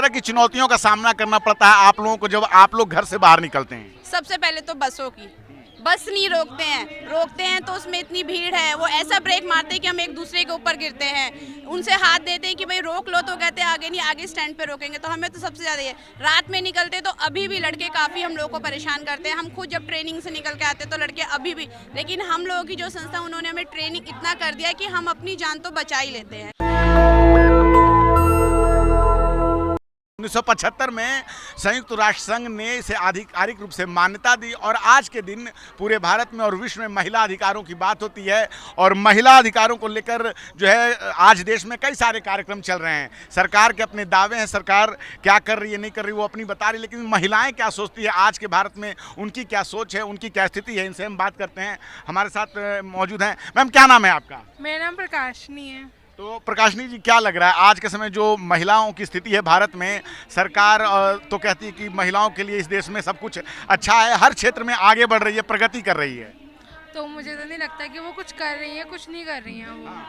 तरह की चुनौतियों का सामना करना पड़ता है आप लोगों को जब आप लोग घर से बाहर निकलते हैं? सबसे पहले तो बसों की, बस नहीं रोकते हैं तो उसमें इतनी भीड़ है, वो ऐसा ब्रेक मारते हैं कि हम एक दूसरे के ऊपर गिरते हैं। उनसे हाथ देते हैं कि भाई रोक लो तो कहते हैं आगे नहीं, आगे स्टैंड पे रोकेंगे। तो हमें तो सबसे ज़्यादा ये रात में निकलते तो अभी भी लड़के काफ़ी हम लोगों को परेशान करते हैं। हम खुद जब ट्रेनिंग से निकल के आते तो लड़के अभी भी, लेकिन हम लोगों की जो संस्था उन्होंने हमें ट्रेनिंग इतना कर दिया है कि हम अपनी जान तो बचा ही लेते हैं। 1975 में संयुक्त राष्ट्र संघ ने इसे आधिकारिक रूप से मान्यता दी और आज के दिन पूरे भारत में और विश्व में महिला अधिकारों की बात होती है और महिला अधिकारों को लेकर जो है आज देश में कई सारे कार्यक्रम चल रहे हैं। सरकार के अपने दावे हैं, सरकार क्या कर रही है नहीं कर रही वो अपनी बता रही, लेकिन महिलाएं क्या सोचती है आज के भारत में, उनकी क्या सोच है, उनकी क्या स्थिति है, इनसे हम बात करते हैं। हमारे साथ मौजूद हैं। मैम, क्या नाम है आपका? मेरा नाम प्रकाशनी है। तो प्रकाशनी जी, क्या लग रहा है आज के समय जो महिलाओं की स्थिति है भारत में? सरकार तो कहती है कि महिलाओं के लिए इस देश में सब कुछ अच्छा है, हर क्षेत्र में आगे बढ़ रही है, प्रगति कर रही है। तो मुझे तो नहीं लगता कि वो कुछ कर रही है, कुछ नहीं कर रही है वो।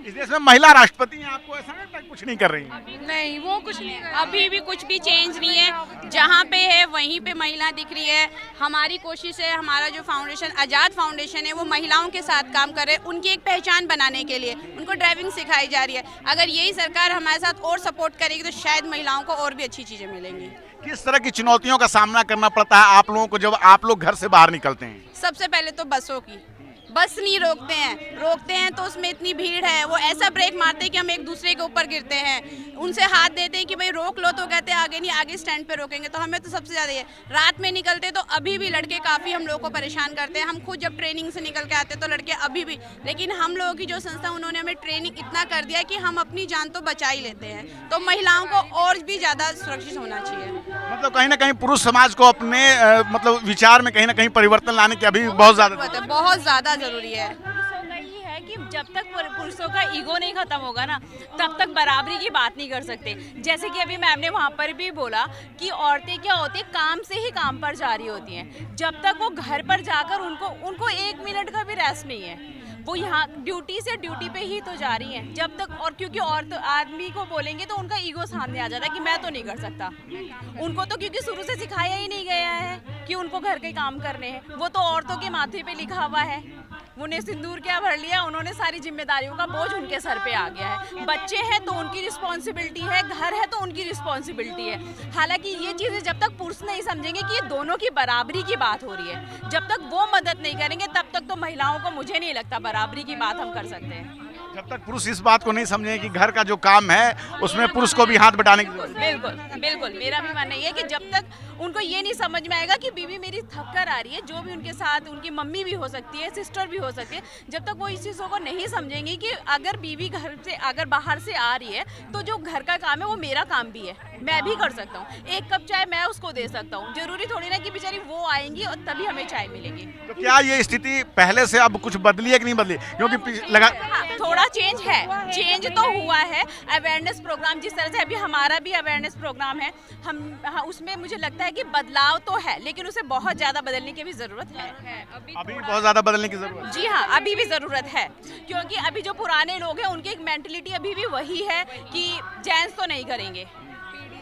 इस देश में महिला राष्ट्रपति हैं, आपको ऐसा नहीं लगता कुछ नहीं कर रही हैं? नहीं, वो कुछ नहीं कर रही। अभी भी कुछ भी चेंज नहीं है, जहाँ पे है वहीं पे महिला दिख रही है। हमारी कोशिश है, हमारा जो फाउंडेशन आज़ाद फाउंडेशन है वो महिलाओं के साथ काम कर रहे हैं, उनकी एक पहचान बनाने के लिए उनको ड्राइविंग सिखाई जा रही है। अगर यही सरकार हमारे साथ और सपोर्ट करेगी तो शायद महिलाओं को और भी अच्छी चीज़ें मिलेंगी। किस तरह की चुनौतियों का सामना करना पड़ता है आप लोगों को जब आप लोग घर से बाहर निकलते हैं? सबसे पहले तो बसों की, बस नहीं रोकते हैं तो उसमें इतनी भीड़ है, वो ऐसा ब्रेक मारते हैं कि हम एक दूसरे के ऊपर गिरते हैं। उनसे हाथ देते हैं कि भाई रोक लो तो कहते हैं आगे नहीं, आगे स्टैंड पे रोकेंगे। तो हमें तो सबसे ज़्यादा ये रात में निकलते तो अभी भी लड़के काफ़ी हम लोगों को परेशान करते हैं। हम खुद जब ट्रेनिंग से निकल के आते तो लड़के अभी भी, लेकिन हम लोगों की जो संस्था उन्होंने हमें ट्रेनिंग इतना कर दिया कि हम अपनी जान तो बचा ही लेते हैं। तो महिलाओं को और भी ज़्यादा सुरक्षित होना चाहिए। मतलब कहीं ना कहीं पुरुष समाज को अपने मतलब विचार में कहीं ना कहीं परिवर्तन लाने की अभी बहुत ज़्यादा ज़रूरी है। कि जब तक पुरुषों का ईगो नहीं खत्म होगा ना, तब तक बराबरी की बात नहीं कर सकते। जैसे कि अभी मैम ने वहाँ पर भी बोला कि औरतें क्या होती है, काम से ही काम पर जा रही होती हैं। जब तक वो घर पर जाकर उनको 1 मिनट का भी रेस्ट नहीं है, वो यहाँ ड्यूटी से ड्यूटी पे ही तो जा रही हैं जब तक। और क्योंकि औरत आदमी को बोलेंगे तो उनका ईगो सामने आ जाता है कि मैं तो नहीं कर सकता। उनको तो क्योंकि शुरू से सिखाया ही नहीं गया है कि उनको घर के काम करने हैं, वो तो औरतों के माथे पे लिखा हुआ है। उन्हें सिंदूर क्या भर लिया, उन्होंने सारी जिम्मेदारियों का बोझ उनके सर पे आ गया है। बच्चे हैं तो उनकी रिस्पॉन्सिबिलिटी है, घर है तो उनकी रिस्पॉन्सिबिलिटी है। हालांकि ये चीज़ें जब तक पुरुष नहीं समझेंगे कि ये दोनों की बराबरी की बात हो रही है, जब तक वो मदद नहीं करेंगे तब तक तो महिलाओं को मुझे नहीं लगता बराबरी की बात हम कर सकते हैं। जब तक पुरुष इस बात को नहीं समझेंगे कि घर का जो काम है उसमें पुरुष को भी हाथ बटाने की जरूरत है। बिल्कुल मेरा भी मानना ये है कि जब तक उनको ये नहीं समझ में आएगा कि बीवी मेरी थक कर आ रही है, जो भी उनके साथ उनकी मम्मी भी हो सकती है, सिस्टर भी हो सकती है, जब तक वो इस चीज़ों को नहीं समझेंगे कि अगर बीवी घर से अगर बाहर से आ रही है तो जो घर का काम है वो मेरा काम भी है, मैं भी कर सकता हूँ। 1 कप चाय मैं उसको दे सकता हूँ, जरूरी थोड़ी ना कि बेचारी वो आएंगी और तभी हमें चाय मिलेगी। तो क्या ये स्थिति पहले से अब कुछ बदली है कि नहीं बदली? क्योंकि लगा थोड़ा चेंज है, चेंज तो हुआ है। अवेयरनेस प्रोग्राम जिस तरह से अभी हमारा भी अवेयरनेस प्रोग्राम है, उसमें मुझे लगता है कि बदलाव तो है, लेकिन उसे बहुत ज़्यादा बदलने की भी ज़रूरत है। अभी बहुत ज़्यादा बदलने की ज़रूरत है। जी हाँ, अभी भी ज़रूरत है, क्योंकि अभी जो पुराने लोग हैं उनकी एक मेंटलिटी अभी भी वही है कि जेंट्स तो नहीं करेंगे।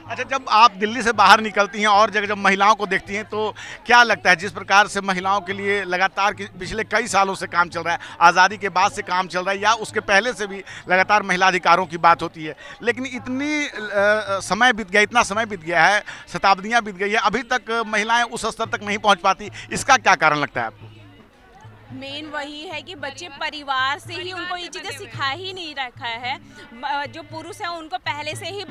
अच्छा, जब आप दिल्ली से बाहर निकलती हैं और जब महिलाओं को देखती हैं तो क्या लगता है जिस प्रकार से महिलाओं के लिए लगातार पिछले कई सालों से काम चल रहा है, आज़ादी के बाद से काम चल रहा है या उसके पहले से भी लगातार महिला अधिकारों की बात होती है, लेकिन इतना समय बीत गया है, शताब्दियाँ बीत गई है, अभी तक महिलाएं उस स्तर तक नहीं पहुँच पाती, इसका क्या कारण लगता है आपको? मेन वही है कि बच्चे परिवार से ही उनको ये चीज़ें सिखा ही नहीं रखा है। जो पुरुष हैं उनको पहले से ही,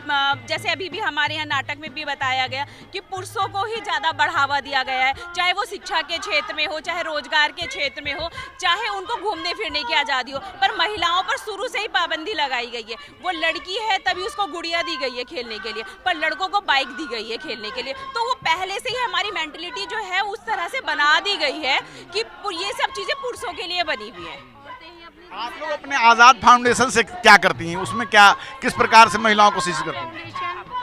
जैसे अभी भी हमारे यहाँ नाटक में भी बताया गया कि पुरुषों को ही ज़्यादा बढ़ावा दिया गया है, चाहे वो शिक्षा के क्षेत्र में हो, चाहे रोजगार के क्षेत्र में हो, चाहे उनको घूमने फिरने की आज़ादी हो, पर महिलाओं पर शुरू से ही पाबंदी लगाई गई है। वो लड़की है तभी उसको गुड़िया दी गई है खेलने के लिए, पर लड़कों को बाइक दी गई है खेलने के लिए। तो वो पहले से ही हमारी मेंटलिटी जो है उस तरह से बना दी गई है कि ये सब चीज़ें पुरुषों के लिए बनी हुई है। आप लोग अपने आज़ाद फाउंडेशन से क्या करती हैं, उसमें क्या किस प्रकार से महिलाओं को शिक्षित करती हैं?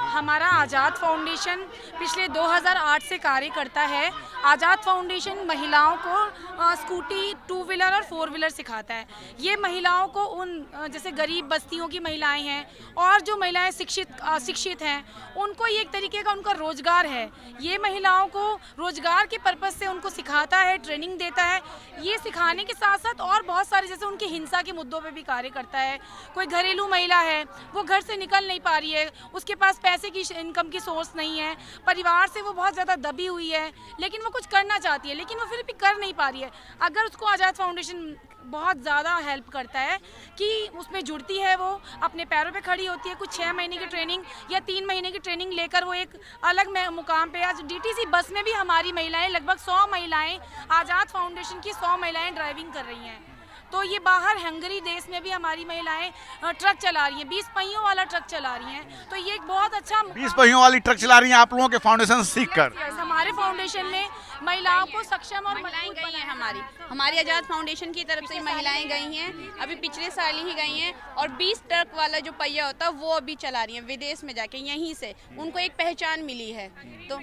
हमारा आज़ाद फाउंडेशन पिछले 2008 से कार्य करता है। आज़ाद फाउंडेशन महिलाओं को स्कूटी, 2 व्हीलर और 4 व्हीलर सिखाता है। ये महिलाओं को जैसे गरीब बस्तियों की महिलाएं हैं और जो महिलाएं शिक्षित हैं, उनको ये एक तरीके का उनका रोजगार है। ये महिलाओं को रोजगार के पर्पज़ से उनको सिखाता है, ट्रेनिंग देता है। ये सिखाने के साथ साथ और बहुत सारे जैसे उनकी हिंसा के मुद्दों पे भी कार्य करता है। कोई घरेलू महिला है, वो घर से निकल नहीं पा रही है, उसके पास पैसे की इनकम की सोर्स नहीं है, परिवार से वो बहुत ज़्यादा दबी हुई है, लेकिन वो कुछ करना चाहती है लेकिन वो फिर भी कर नहीं पा रही है। अगर उसको आज़ाद फाउंडेशन बहुत ज़्यादा हेल्प करता है कि उसमें जुड़ती है, वो अपने पैरों पे खड़ी होती है। कुछ 6 महीने की ट्रेनिंग या 3 महीने की ट्रेनिंग लेकर वो एक अलग मुकाम पे, आज डीटीसी बस में भी हमारी महिलाएं, लगभग 100 महिलाएं, आज़ाद फाउंडेशन की 100 महिलाएं ड्राइविंग कर रही हैं। तो ये बाहर हंगरी देश में भी हमारी महिलाएं ट्रक चला रही हैं, 20 पहियों वाला ट्रक चला रही हैं। तो ये एक बहुत अच्छा 20 पहियों वाली ट्रक चला रही हैं आप लोगों के फाउंडेशन से सीखकर? हमारे फाउंडेशन में महिलाओं को सक्षम और महिलाएं गई हैं हमारी आज़ाद फाउंडेशन की तरफ से महिलाएं गई हैं, अभी पिछले साल ही गई हैं। और 20 ट्रक वाला जो पहिया होता है वो अभी चला रही हैं विदेश में जाके। यहीं से उनको एक पहचान मिली है, तो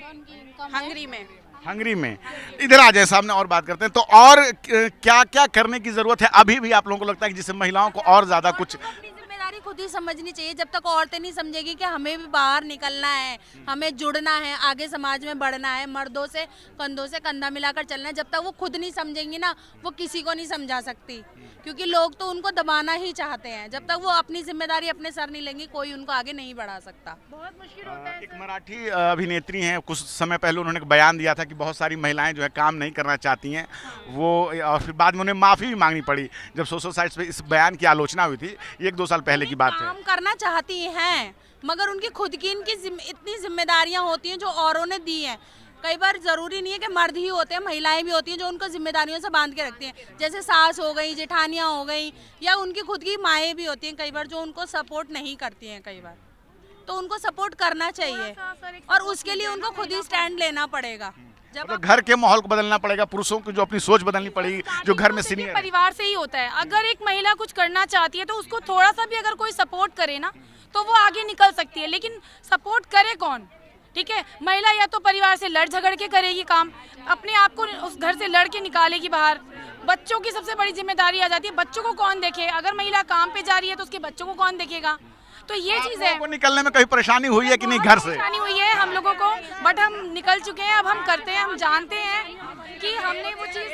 हंगरी में। इधर आ जाए सामने और बात करते हैं। तो और क्या क्या करने की जरूरत है अभी भी आप लोगों को लगता है कि जिससे महिलाओं को और ज्यादा कुछ? जिम्मेदारी खुद ही समझनी चाहिए। जब तक औरतें नहीं समझेगी कि हमें भी बाहर निकलना है, हमें जुड़ना है, आगे समाज में बढ़ना है, मर्दों से कंधा मिलाकर चलना है, जब तक वो खुद नहीं समझेंगी ना, वो किसी को नहीं समझा सकती। क्योंकि लोग तो उनको दबाना ही चाहते हैं। जब तक वो अपनी जिम्मेदारी अपने सर नहीं लेंगी, कोई उनको आगे नहीं बढ़ा सकता। बहुत मुश्किल होता है। एक मराठी अभिनेत्री हैं, कुछ समय पहले उन्होंने एक बयान दिया था कि बहुत सारी महिलाएं जो है काम नहीं करना चाहती हैं वो, और फिर बाद में उन्हें माफ़ी भी मांगनी पड़ी जब सोशल साइट्स पे इस बयान की आलोचना हुई थी। 1-2 साल पहले की बात है। काम करना चाहती हैं, मगर उनकी खुद की इतनी जिम्मेदारियां होती हैं जो औरों ने दी हैं। कई बार जरूरी नहीं है कि मर्द ही होते हैं, महिलाएं भी होती हैं जो उनको जिम्मेदारियों से बांध के रखती हैं। जैसे सास हो गई, जेठानियां हो गई, या उनकी खुद की माएँ भी होती हैं कई बार, जो उनको सपोर्ट नहीं करती हैं कई बार। तो उनको सपोर्ट करना चाहिए और उसके लिए उनको खुद ही स्टैंड लेना पड़ेगा। जब मतलब घर के माहौल को बदलना पड़ेगा, पुरुषों की जो अपनी सोच बदलनी पड़ेगी, जो घर में सीनियर परिवार से ही होता है। अगर एक महिला कुछ करना चाहती है तो उसको थोड़ा सा भी अगर कोई सपोर्ट करे ना, तो वो आगे निकल सकती है। लेकिन सपोर्ट करे कौन? ठीक है, महिला या तो परिवार से लड़ झगड़ के करेगी काम, अपने आप को उस घर से लड़ के निकालेगी बाहर। बच्चों की सबसे बड़ी जिम्मेदारी आ जाती है, बच्चों को कौन देखे? अगर महिला काम पे जा रही है तो उसके बच्चों को कौन देखेगा? तो ये चीज है। वो निकलने में कहीं परेशानी हुई है कि नहीं घर से? परेशानी हुई है हम लोगों को, बट हम निकल चुके हैं। अब हम करते हैं, हम जानते हैं कि हमने वो चीज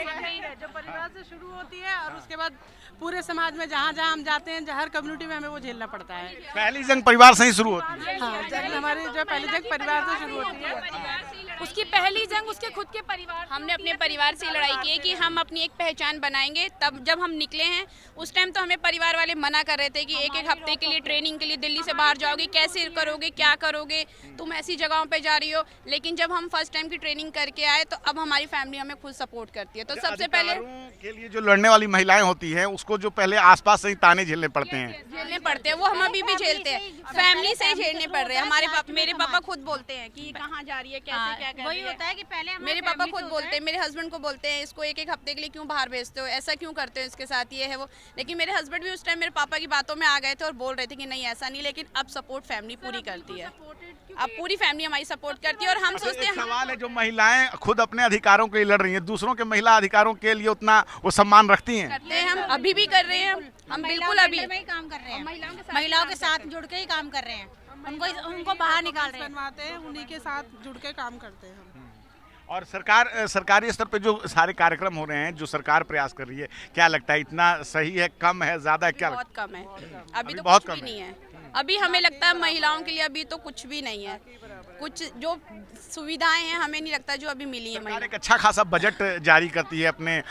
जो परिवार से शुरू होती है और उसके बाद पूरे समाज में जहाँ जहाँ हम जाते हैं, हर कम्युनिटी में हमें वो झेलना पड़ता है। पहली जंग परिवार से ही शुरू होती है। हाँ, हमारी जो पहली जंग परिवार से शुरू होती है। उसकी पहली जंग उसके खुद के परिवार। हमने अपने परिवार से लड़ाई की है कि हम अपनी एक पहचान बनाएंगे। तब जब हम निकले हैं उस टाइम तो हमें परिवार वाले मना कर रहे थे कि एक हफ्ते के लिए ट्रेनिंग के लिए दिल्ली से बाहर जाओगे, कैसे करोगे, क्या करोगे, तुम ऐसी जगहों पे जा रही हो। लेकिन जब हम फर्स्ट टाइम की ट्रेनिंग करके आए तो अब हमारी फैमिली हमें खुद सपोर्ट करती है। तो सबसे पहले के लिए जो लड़ने वाली महिलाएं होती हैं उसको जो पहले आसपास से ही ताने झेलने पड़ते हैं, वो हम अभी भी झेलते हैं, फैमिली से झेलने पड़ रहे हैं। मेरे पापा खुद बोलते हैं कि कहाँ जा रही है, कैसे क्या कर रही है। होता है कि पहले मेरे पापा खुद बोलते हैं, मेरे हस्बैंड को बोलते हैं, इसको एक हफ्ते के लिए क्यों बाहर भेजते हो, ऐसा क्यों करते हो इसके साथ, ये है वो। लेकिन मेरे हस्बैंड भी उस टाइम मेरे पापा की बातों में आ गए थे और बोल रहे थे कि नहीं ऐसा नहीं। लेकिन अब सपोर्ट फैमिली पूरी करती है, अब पूरी फैमिली हमारी सपोर्ट करती है। और हम सोचते हैं, सवाल है जो महिलाएं खुद अपने अधिकारों के लिए लड़ रही हैं, दूसरों के महिला अधिकारों के लिए उतना वो सम्मान रखती हैं? करते हैं, हम अभी भी कर रहे हैं। हम बिल्कुल अभी काम कर रहे हैं, महिलाओं के साथ जुड़ के ही काम कर रहे हैं, उनको बाहर निकाल रहे हैं, बनवाते हैं, उन्हीं के साथ जुड़ के काम करते हैं हम। और सरकारी स्तर पे जो सारे कार्यक्रम हो रहे हैं, जो सरकार प्रयास कर रही है, क्या लगता है इतना सही है, कम है, ज्यादा है, क्या? बहुत कम है, अभी तो बहुत कुछ कम भी नहीं है। अभी हमें लगता है महिलाओं के लिए अभी तो कुछ भी नहीं है। कुछ जो सुविधाएं हैं हमें नहीं लगता जो अभी मिली है। सरकार एक अच्छा खासा बजट जारी करती है अपने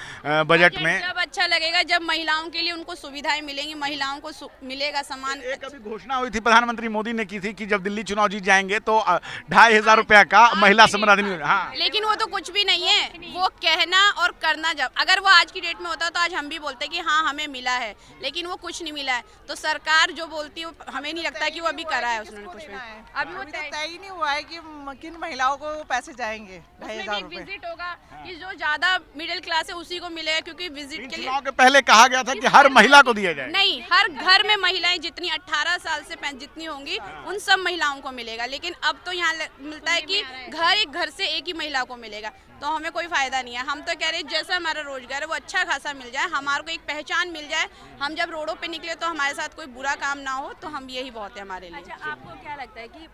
बजट में। जब अच्छा लगेगा जब महिलाओं के लिए उनको सुविधाएं मिलेंगी, महिलाओं को मिलेगा सम्मान। एक अभी घोषणा हुई थी, प्रधानमंत्री मोदी ने की थी कि जब दिल्ली चुनाव जीत जाएंगे तो 2500 रुपया का महिला सम्मान अधिनियम। हाँ, लेकिन वो तो कुछ भी नहीं है, वो कहना और करना। जब अगर वो आज की डेट में होता तो आज हम भी बोलते कि हाँ हमें मिला है, लेकिन वो कुछ नहीं मिला है। तो सरकार जो बोलती है हमें हमें नहीं लगता कि वो अभी करा है उसने कुछ भी। अभी वो तय ही नहीं हुआ है कि किन महिलाओं को पैसे जाएंगे। उसमें भी एक विजिट होगा कि जो ज्यादा मिडिल क्लास है उसी को मिलेगा, क्योंकि विजिट के लिए चुनाव के पहले कहा गया था कि हर महिला को दिया जाए। नहीं, हर घर में महिलाएं जितनी 18 साल से जितनी होंगी उन सब महिलाओं को मिलेगा, लेकिन अब तो यहाँ मिलता है कि एक घर से एक ही महिला को मिलेगा, तो हमें कोई फायदा नहीं है। हम तो कह रहे हैं जैसा हमारा रोजगार है वो अच्छा खासा मिल जाए, हमारे को एक पहचान मिल जाए, हम जब रोडों पे निकले तो हमारे साथ कोई बुरा काम ना हो, तो हम यही बहुत है हमारे लिए। अच्छा, आपको क्या लगता है कि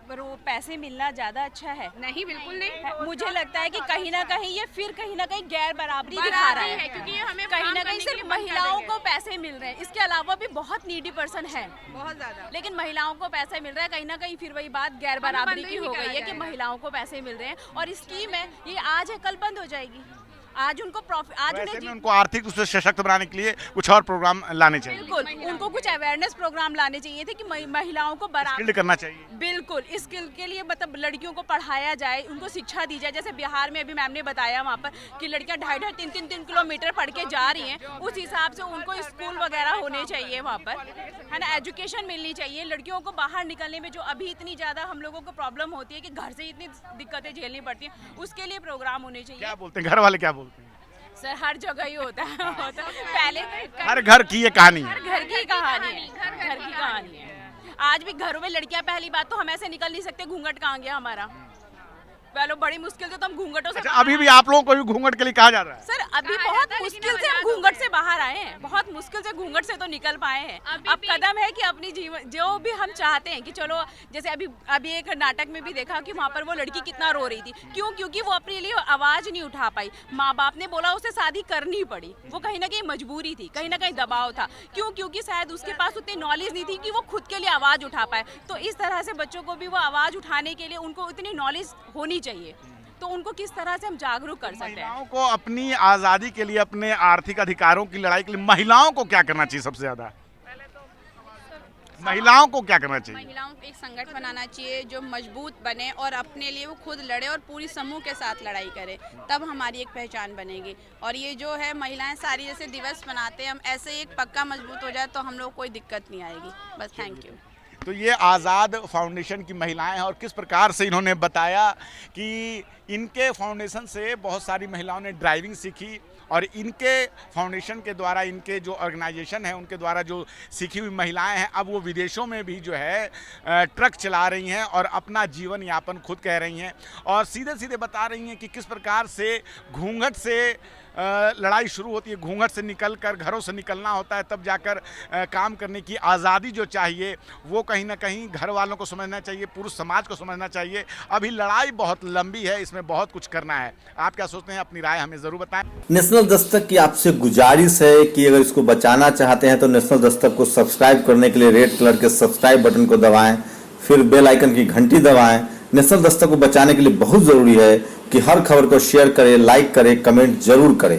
पैसे मिलना ज्यादा अच्छा है? नहीं, बिल्कुल नहीं। मुझे लगता है कि कहीं ना कहीं ये फिर कहीं ना कहीं गैर बराबरी दिखा रहा है, क्योंकि ये हमें कहीं काम ना करने कहीं के सिर्फ लिए बंद कर महिलाओं देंगे। को पैसे मिल रहे हैं, इसके अलावा भी बहुत नीडी पर्सन है बहुत ज्यादा। लेकिन महिलाओं को पैसे मिल रहा है, कहीं ना कहीं फिर वही बात गैर बराबरी बंद की ही हो करा गई है कि जाएगा। महिलाओं को पैसे मिल रहे हैं और स्कीम है ये आज है कल बंद हो जाएगी। आज उनको प्रॉफिट, आज वैसे में उन्हें उनको आर्थिक रूप से सशक्त बनाने के लिए कुछ और प्रोग्राम लाने चाहिए, बिल्कुल उनको कुछ अवेयरनेस प्रोग्राम लाने चाहिए थे कि महिलाओं को बराबर फील्ड करना चाहिए। बिल्कुल इस स्किल के लिए मतलब लड़कियों को पढ़ाया जाए, उनको शिक्षा दी जाए। जैसे बिहार में अभी मैम ने बताया वहाँ पर कि लड़कियाँ 2.5-3 किलोमीटर पढ़ के जा रही हैं, उस हिसाब से उनको स्कूल वगैरह होने चाहिए वहाँ पर, है ना, एजुकेशन मिलनी चाहिए। लड़कियों को बाहर निकलने में जो अभी इतनी ज़्यादा हम लोगों को प्रॉब्लम होती है कि घर से इतनी दिक्कतें झेलनी पड़ती हैं, उसके लिए प्रोग्राम होने चाहिए। क्या बोलते हैं घर वाले, क्या बोलते हैं? सर हर जगह ही होता है पहले हर घर की ये कहानी है। हर घर की कहानी है, घर की कहानी है। आज भी घरों में लड़कियां, पहली बात तो हम ऐसे निकल नहीं सकते, घूंघट कहाँ गया हमारा, पहले बड़ी मुश्किल से तो हम घूंघटों से अच्छा, अभी भी आप लोगों को भी घूंघट के लिए कहा जा रहा है? सर अभी बहुत मुश्किल से हम घूंघट से बाहर आए हैं, बहुत मुश्किल से घूंघट से तो निकल पाए हैं। अब कदम है कि अपनी जीवन जो भी हम चाहते हैं कि चलो, जैसे अभी एक नाटक में भी देखा कि वहाँ पर वो लड़की कितना रो रही थी, क्यों? क्योंकि वो अपने लिए आवाज नहीं उठा पाई, माँ बाप ने बोला उसे शादी करनी पड़ी, वो कहीं ना कहीं मजबूरी थी, कहीं ना कहीं दबाव था। क्यों? क्योंकि शायद उसके पास उतनी नॉलेज नहीं थी कि वो खुद के लिए आवाज उठा पाए। तो इस तरह से बच्चों को भी वो आवाज उठाने के लिए उनको इतनी नॉलेज होनी चाहिए, तो उनको किस तरह से हम जागरूक कर सकते हैं। महिलाओं को अपनी आज़ादी के लिए, अपने आर्थिक अधिकारों की लड़ाई के लिए महिलाओं को क्या करना चाहिए? सबसे ज्यादा महिलाओं को क्या करना चाहिए? महिलाओं को एक संगठन बनाना चाहिए जो मजबूत बने और अपने लिए वो खुद लड़े और पूरी समूह के साथ लड़ाई करे, तब हमारी एक पहचान बनेगी। और ये जो है महिलाएं सारी जैसे दिवस मनाते हैं, हम ऐसे एक पक्का मजबूत हो जाए तो हम लोग कोई दिक्कत नहीं आएगी। बस, थैंक यू। तो ये आज़ाद फाउंडेशन की महिलाएं हैं और किस प्रकार से इन्होंने बताया कि इनके फाउंडेशन से बहुत सारी महिलाओं ने ड्राइविंग सीखी और इनके फाउंडेशन के द्वारा, इनके जो ऑर्गेनाइजेशन है उनके द्वारा जो सीखी हुई महिलाएं हैं, अब वो विदेशों में भी जो है ट्रक चला रही हैं और अपना जीवन यापन खुद कह रही हैं और सीधे सीधे बता रही हैं कि किस प्रकार से घूंघट से लड़ाई शुरू होती है, घूंघट से निकलकर घरों से निकलना होता है, तब जाकर काम करने की आज़ादी जो चाहिए वो कहीं ना कहीं घर वालों को समझना चाहिए, पुरुष समाज को समझना चाहिए। अभी लड़ाई बहुत लंबी है, इसमें बहुत कुछ करना है। आप क्या सोचते हैं? अपनी राय हमें ज़रूर बताएं। नेशनल दस्तक की आपसे गुजारिश है कि अगर इसको बचाना चाहते हैं तो नेशनल दस्तक को सब्सक्राइब करने के लिए रेड कलर के सब्सक्राइब बटन को दबाएं, फिर बेल आइकन की घंटी दबाएं। नेशनल दस्तक को बचाने के लिए बहुत ज़रूरी है कि हर खबर को शेयर करें, लाइक करें, कमेंट जरूर करें।